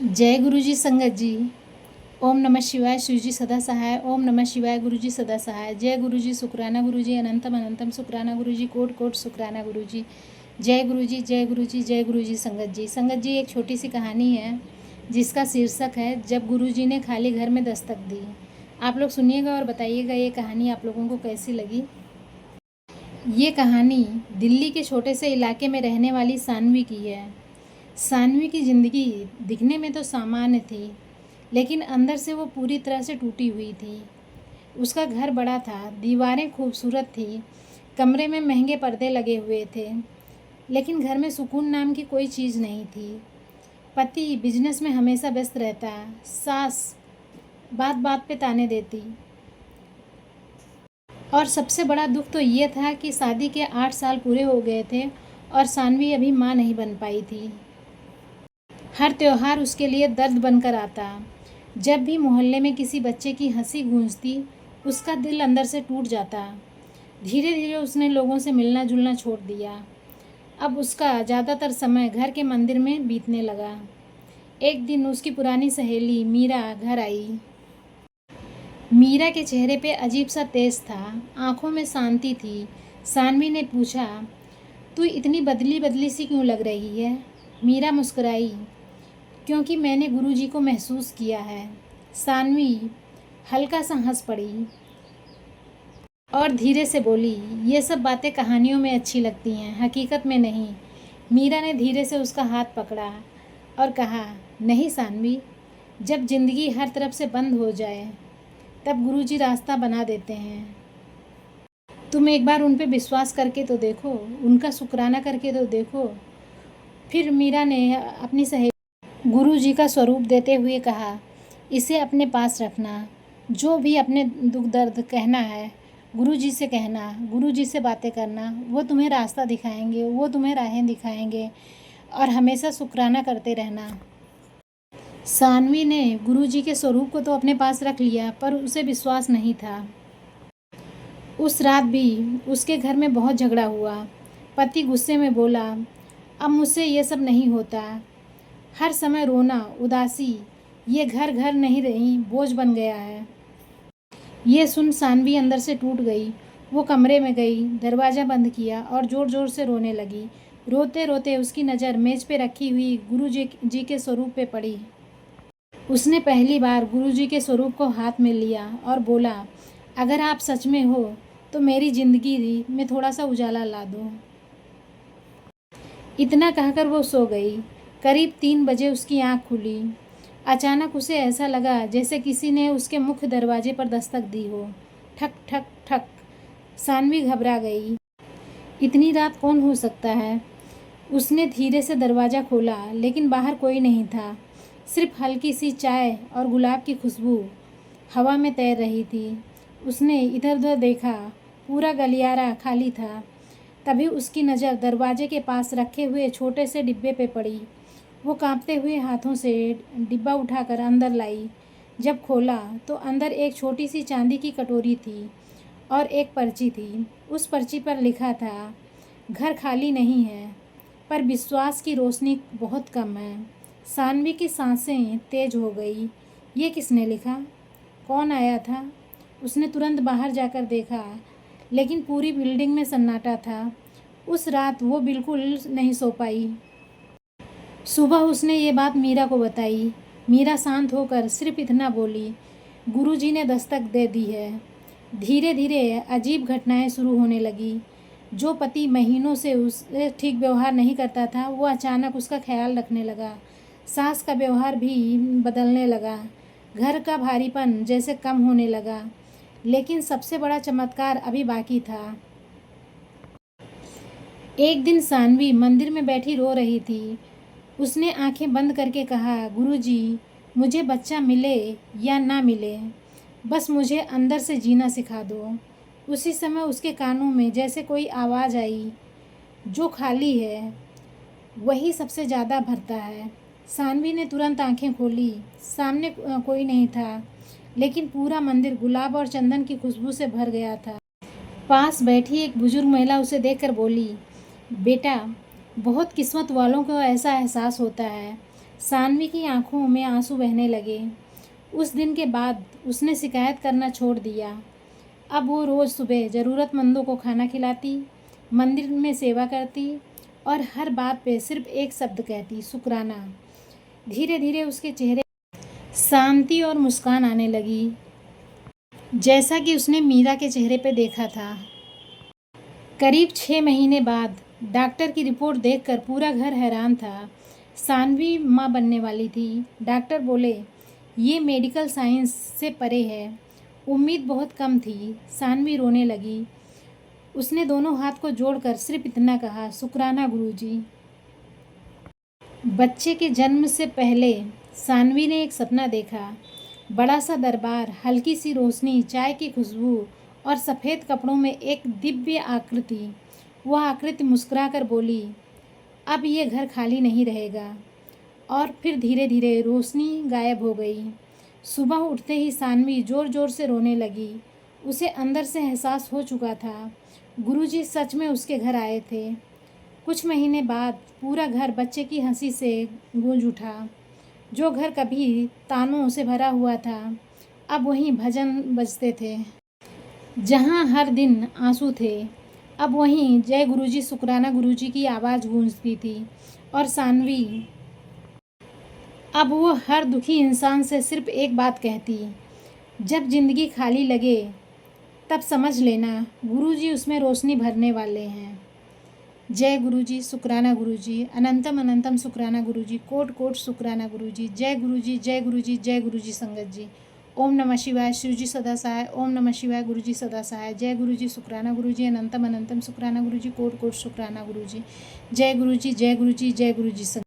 जय गुरुजी संगत जी। ओम नमः शिवाय, शिवजी सदा सहाय। ओम नमः शिवाय, गुरुजी सदा सहाय। जय गुरुजी, शुक्राना गुरुजी, अनंतम अनंतम शुक्राना गुरुजी, कोट कोट शुक्राना गुरुजी। जय गुरुजी, जय गुरुजी, जय गुरुजी संगत जी। संगत जी, एक छोटी सी कहानी है जिसका शीर्षक है जब गुरुजी ने खाली घर में दस्तक दी। आप लोग सुनिएगा और बताइएगा ये कहानी आप लोगों को कैसी लगी। ये कहानी दिल्ली के छोटे से इलाके में रहने वाली सानवी की है। सानवी की ज़िंदगी दिखने में तो सामान्य थी, लेकिन अंदर से वो पूरी तरह से टूटी हुई थी। उसका घर बड़ा था, दीवारें खूबसूरत थी, कमरे में महंगे पर्दे लगे हुए थे, लेकिन घर में सुकून नाम की कोई चीज़ नहीं थी। पति बिजनेस में हमेशा व्यस्त रहता, सास बात बात पे ताने देती, और सबसे बड़ा दुख तो ये था कि शादी के 8 साल पूरे हो गए थे और सानवी अभी माँ नहीं बन पाई थी। हर त्योहार उसके लिए दर्द बनकर आता। जब भी मोहल्ले में किसी बच्चे की हंसी गूंजती, उसका दिल अंदर से टूट जाता। धीरे धीरे उसने लोगों से मिलना जुलना छोड़ दिया। अब उसका ज़्यादातर समय घर के मंदिर में बीतने लगा। एक दिन उसकी पुरानी सहेली मीरा घर आई। मीरा के चेहरे पे अजीब सा तेज था, आंखों में शांति थी। सानवी ने पूछा, तू इतनी बदली बदली सी क्यों लग रही है? मीरा मुस्कुराई, क्योंकि मैंने गुरुजी को महसूस किया है। सानवी हल्का सा हंस पड़ी और धीरे से बोली, ये सब बातें कहानियों में अच्छी लगती हैं, हकीकत में नहीं। मीरा ने धीरे से उसका हाथ पकड़ा और कहा, नहीं सानवी, जब ज़िंदगी हर तरफ से बंद हो जाए तब गुरुजी रास्ता बना देते हैं। तुम एक बार उन पे विश्वास करके तो देखो, उनका शुक्राना करके तो देखो। फिर मीरा ने अपनी सहेली गुरुजी का स्वरूप देते हुए कहा, इसे अपने पास रखना। जो भी अपने दुख दर्द कहना है गुरुजी से कहना, गुरुजी से बातें करना, वो तुम्हें रास्ता दिखाएंगे, वो तुम्हें राहें दिखाएंगे, और हमेशा शुक्राना करते रहना। सानवी ने गुरुजी के स्वरूप को तो अपने पास रख लिया, पर उसे विश्वास नहीं था। उस रात भी उसके घर में बहुत झगड़ा हुआ। पति गुस्से में बोला, अब मुझसे ये सब नहीं होता। हर समय रोना, उदासी, ये घर घर नहीं रही, बोझ बन गया है। ये सुन सानवी अंदर से टूट गई। वो कमरे में गई, दरवाज़ा बंद किया और ज़ोर ज़ोर से रोने लगी। रोते रोते उसकी नज़र मेज़ पे रखी हुई गुरुजी के स्वरूप पे पड़ी। उसने पहली बार गुरुजी के स्वरूप को हाथ में लिया और बोला, अगर आप सच में हो तो मेरी ज़िंदगी में थोड़ा सा उजाला ला दो। इतना कहकर वो सो गई। करीब 3 बजे उसकी आँख खुली। अचानक उसे ऐसा लगा जैसे किसी ने उसके मुख्य दरवाजे पर दस्तक दी हो। ठक ठक ठक। सानवी घबरा गई। इतनी रात कौन हो सकता है? उसने धीरे से दरवाज़ा खोला, लेकिन बाहर कोई नहीं था। सिर्फ हल्की सी चाय और गुलाब की खुशबू हवा में तैर रही थी। उसने इधर उधर देखा, पूरा गलियारा खाली था। तभी उसकी नज़र दरवाजे के पास रखे हुए छोटे से डिब्बे पे पड़ी। वो कांपते हुए हाथों से डिब्बा उठाकर अंदर लाई। जब खोला तो अंदर एक छोटी सी चांदी की कटोरी थी और एक पर्ची थी। उस पर्ची पर लिखा था, घर खाली नहीं है, पर विश्वास की रोशनी बहुत कम है। सानवी की सांसें तेज हो गई। ये किसने लिखा? कौन आया था? उसने तुरंत बाहर जाकर देखा, लेकिन पूरी बिल्डिंग में सन्नाटा था। उस रात वो बिल्कुल नहीं सो पाई। सुबह उसने ये बात मीरा को बताई। मीरा शांत होकर सिर्फ इतना बोली, गुरुजी ने दस्तक दे दी है। धीरे धीरे अजीब घटनाएं शुरू होने लगी। जो पति महीनों से उससे ठीक व्यवहार नहीं करता था, वो अचानक उसका ख्याल रखने लगा। सास का व्यवहार भी बदलने लगा। घर का भारीपन जैसे कम होने लगा। लेकिन सबसे बड़ा चमत्कार अभी बाकी था। एक दिन सानवी मंदिर में बैठी रो रही थी। उसने आंखें बंद करके कहा, गुरुजी, मुझे बच्चा मिले या ना मिले, बस मुझे अंदर से जीना सिखा दो। उसी समय उसके कानों में जैसे कोई आवाज़ आई, जो खाली है वही सबसे ज़्यादा भरता है। सानवी ने तुरंत आंखें खोली। सामने कोई नहीं था, लेकिन पूरा मंदिर गुलाब और चंदन की खुशबू से भर गया था। पास बैठी एक बुजुर्ग महिला उसे देखकर बोली, बेटा, बहुत किस्मत वालों को ऐसा एहसास होता है। सानवी की आंखों में आंसू बहने लगे। उस दिन के बाद उसने शिकायत करना छोड़ दिया। अब वो रोज़ सुबह ज़रूरतमंदों को खाना खिलाती, मंदिर में सेवा करती और हर बात पे सिर्फ एक शब्द कहती, शुक्राना। धीरे धीरे उसके चेहरे शांति और मुस्कान आने लगी, जैसा कि उसने मीरा के चेहरे पे देखा था। करीब 6 महीने बाद डॉक्टर की रिपोर्ट देखकर पूरा घर हैरान था। सानवी माँ बनने वाली थी। डॉक्टर बोले, ये मेडिकल साइंस से परे है। उम्मीद बहुत कम थी। सानवी रोने लगी। उसने दोनों हाथ को जोड़कर सिर्फ इतना कहा, शुक्राना गुरुजी। बच्चे के जन्म से पहले सानवी ने एक सपना देखा। बड़ा सा दरबार, हल्की सी रोशनी, चाय की खुशबू और सफ़ेद कपड़ों में एक दिव्य आकृति। वह आकृति मुस्कुराकर बोली, अब ये घर खाली नहीं रहेगा। और फिर धीरे धीरे रोशनी गायब हो गई। सुबह उठते ही सानवी ज़ोर ज़ोर से रोने लगी। उसे अंदर से एहसास हो चुका था, गुरुजी सच में उसके घर आए थे। कुछ महीने बाद पूरा घर बच्चे की हंसी से गूंज उठा। जो घर कभी तानों से भरा हुआ था, अब वहीं भजन बजते थे। जहाँ हर दिन आंसू थे, अब वहीं जय गुरुजी शुक्राना गुरुजी की आवाज़ गूंजती थी। और सानवी अब वो हर दुखी इंसान से सिर्फ एक बात कहती, जब ज़िंदगी खाली लगे तब समझ लेना गुरुजी उसमें रोशनी भरने वाले हैं। जय गुरुजी शुक्राना गुरुजी, अनंतम अनंतम शुक्राना गुरुजी, कोट कोट शुक्राना गुरुजी। जय गुरुजी, जय गुरुजी, जय गुरुजी संगत जी। ओम नमः शिवाय, शिवजी सदा सहाय। ओम नमः शिवाय, गुरुजी सदा सहाय। जय गुरुजी शुक्राना गुरुजी, अनंतम अनंतम शुक्राना गुरुजी, कोट कोट शुक्राना गुरुजी। जय गुरुजी, जय गुरुजी, जय गुरुजी संगत।